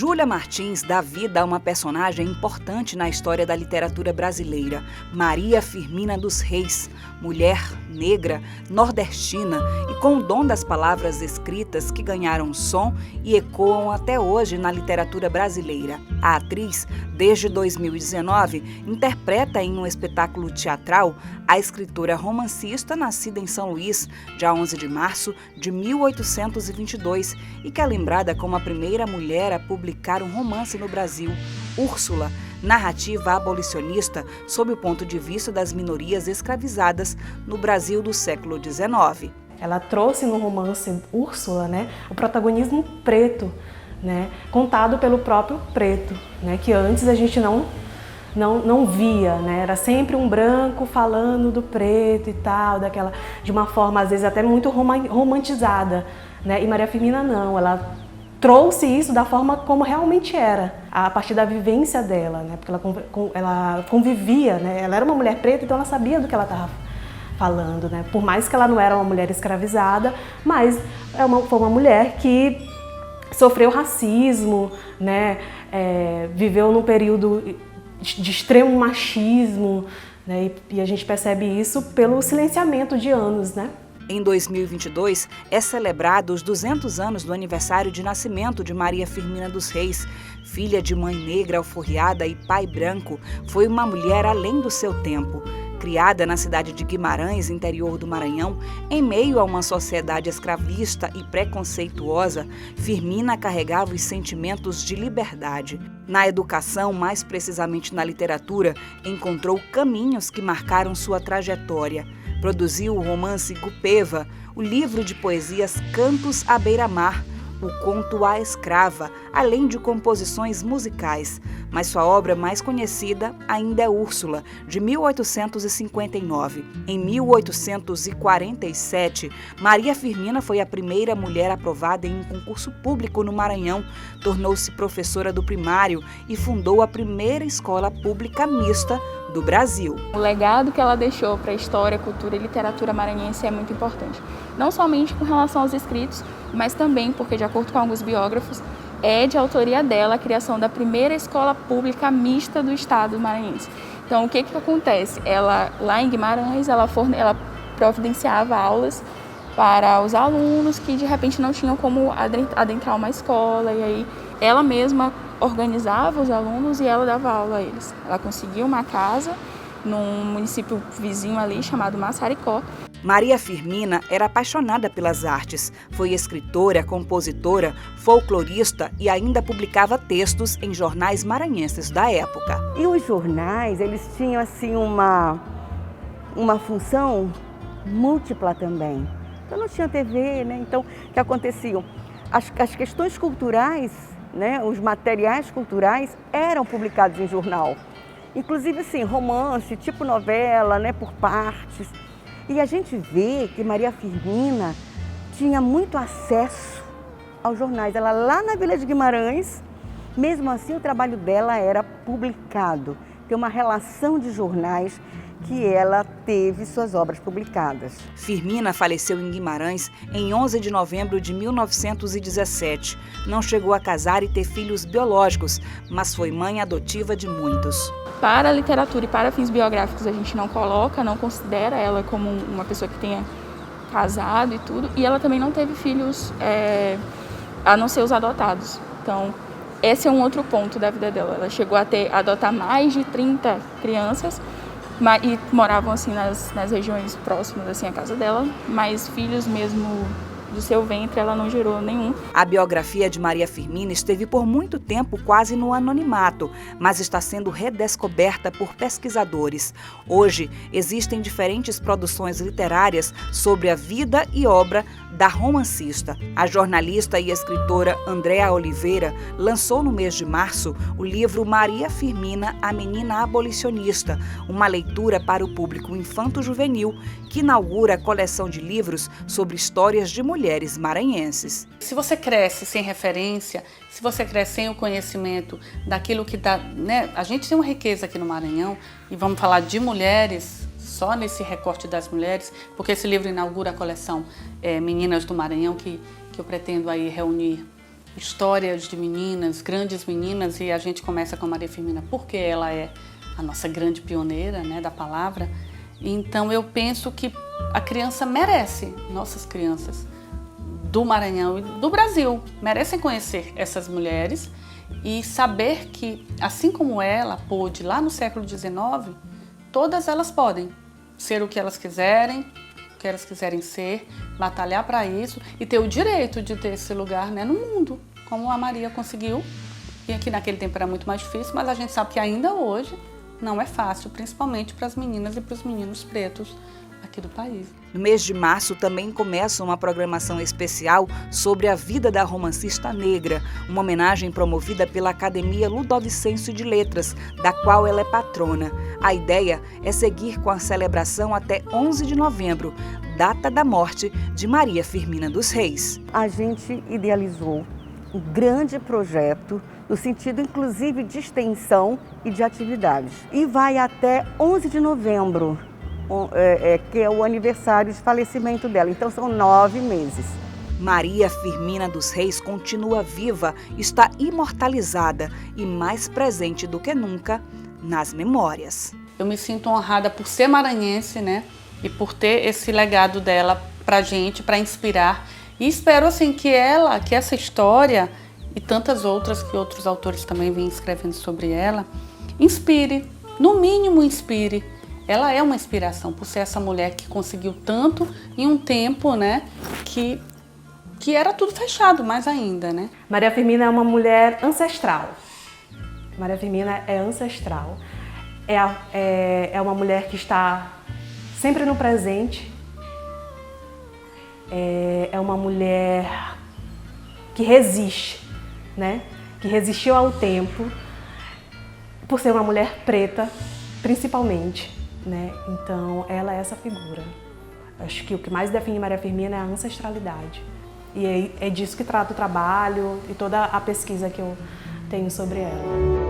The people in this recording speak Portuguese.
Júlia Martins dá vida a uma personagem importante na história da literatura brasileira, Maria Firmina dos Reis, mulher negra, nordestina e com o dom das palavras escritas que ganharam som e ecoam até hoje na literatura brasileira. A atriz, desde 2019, interpreta em um espetáculo teatral a escritora romancista nascida em São Luís, dia 11 de março de 1822, e que é lembrada como a primeira mulher a publicar um romance no Brasil, Úrsula, narrativa abolicionista sob o ponto de vista das minorias escravizadas no Brasil do século XIX. Ela trouxe no romance Úrsula, o protagonismo preto, contado pelo próprio preto, que antes a gente não via, era sempre um branco falando do preto e tal, de uma forma às vezes até muito romantizada, E Maria Firmina não, ela trouxe isso da forma como realmente era, a partir da vivência dela, porque ela convivia, ela era uma mulher preta, então ela sabia do que ela estava falando, Por mais que ela não era uma mulher escravizada, mas foi uma mulher que sofreu racismo, viveu num período de extremo machismo, e a gente percebe isso pelo silenciamento de anos, Em 2022, é celebrado os 200 anos do aniversário de nascimento de Maria Firmina dos Reis. Filha de mãe negra alforriada e pai branco, foi uma mulher além do seu tempo. Criada na cidade de Guimarães, interior do Maranhão, em meio a uma sociedade escravista e preconceituosa, Firmina carregava os sentimentos de liberdade. Na educação, mais precisamente na literatura, encontrou caminhos que marcaram sua trajetória. Produziu o romance Gupeva, o livro de poesias Cantos à Beira-Mar, o conto A Escrava, além de composições musicais. Mas sua obra mais conhecida ainda é Úrsula, de 1859. Em 1847, Maria Firmina foi a primeira mulher aprovada em um concurso público no Maranhão, tornou-se professora do primário e fundou a primeira escola pública mista do Brasil. O legado que ela deixou para a história, cultura e literatura maranhense é muito importante. Não somente com relação aos escritos, mas também porque, de acordo com alguns biógrafos, é de autoria dela a criação da primeira escola pública mista do estado maranhense. Então, o que acontece? Ela, lá em Guimarães, ela providenciava aulas para os alunos que, de repente, não tinham como adentrar uma escola, e aí ela mesma organizava os alunos e ela dava aula a eles. Ela conseguiu uma casa num município vizinho ali chamado Massaricó. Maria Firmina era apaixonada pelas artes. Foi escritora, compositora, folclorista e ainda publicava textos em jornais maranhenses da época. E os jornais, eles tinham assim uma função múltipla também. Então não tinha TV, Então, o que aconteciam? As questões culturais, os materiais culturais eram publicados em jornal. Inclusive, assim, romance, tipo novela, por partes. E a gente vê que Maria Firmina tinha muito acesso aos jornais. Ela lá na Vila de Guimarães, mesmo assim o trabalho dela era publicado. Tem uma relação de jornais que ela teve suas obras publicadas. Firmina faleceu em Guimarães em 11 de novembro de 1917. Não chegou a casar e ter filhos biológicos, mas foi mãe adotiva de muitos. Para a literatura e para fins biográficos a gente não considera ela como uma pessoa que tenha casado e tudo. E ela também não teve filhos, a não ser os adotados. Então, esse é um outro ponto da vida dela. Ela chegou a adotar mais de 30 crianças, e moravam assim nas regiões próximas assim à casa dela, mas filhos mesmo do seu ventre ela não gerou nenhum. A biografia de Maria Firmina esteve por muito tempo quase no anonimato, mas está sendo redescoberta por pesquisadores. Hoje existem diferentes produções literárias sobre a vida e obra da romancista. A jornalista e escritora Andréa Oliveira lançou no mês de março o livro Maria Firmina, a Menina Abolicionista, uma leitura para o público infanto-juvenil que inaugura a coleção de livros sobre histórias de mulheres maranhenses. Se você cresce sem referência, se você cresce sem o conhecimento daquilo que dá, a gente tem uma riqueza aqui no Maranhão, e vamos falar de mulheres, só nesse recorte das mulheres, porque esse livro inaugura a coleção Meninas do Maranhão, que eu pretendo aí reunir histórias de meninas, grandes meninas, e a gente começa com a Maria Firmina porque ela é a nossa grande pioneira, né, da palavra. Então eu penso que a criança merece, nossas crianças do Maranhão e do Brasil, merecem conhecer essas mulheres e saber que, assim como ela pôde lá no século XIX, todas elas podem ser o que elas quiserem ser, batalhar para isso e ter o direito de ter esse lugar, né, no mundo, como a Maria conseguiu. E aqui naquele tempo era muito mais difícil, mas a gente sabe que ainda hoje não é fácil, principalmente para as meninas e para os meninos pretos aqui do país. No mês de março também começa uma programação especial sobre a vida da romancista negra, uma homenagem promovida pela Academia Ludovicense de Letras, da qual ela é patrona. A ideia é seguir com a celebração até 11 de novembro, data da morte de Maria Firmina dos Reis. A gente idealizou um grande projeto, no sentido inclusive de extensão e de atividades. E vai até 11 de novembro, que é o aniversário de falecimento dela. Então são 9 meses. Maria Firmina dos Reis continua viva, está imortalizada e mais presente do que nunca nas memórias. Eu me sinto honrada por ser maranhense, né? E por ter esse legado dela pra gente, para inspirar. E espero assim que essa história e tantas outras que outros autores também vêm escrevendo sobre ela, inspire, no mínimo inspire. Ela é uma inspiração por ser essa mulher que conseguiu tanto em um tempo, né, que era tudo fechado, mais ainda, né? Maria Firmina é uma mulher ancestral. Maria Firmina é ancestral. É uma mulher que está sempre no presente. É uma mulher que resiste, né? Que resistiu ao tempo, por ser uma mulher preta, principalmente, né? Então, ela é essa figura. Acho que o que mais define Maria Firmina é a ancestralidade. E é disso que trata o trabalho e toda a pesquisa que eu tenho sobre ela.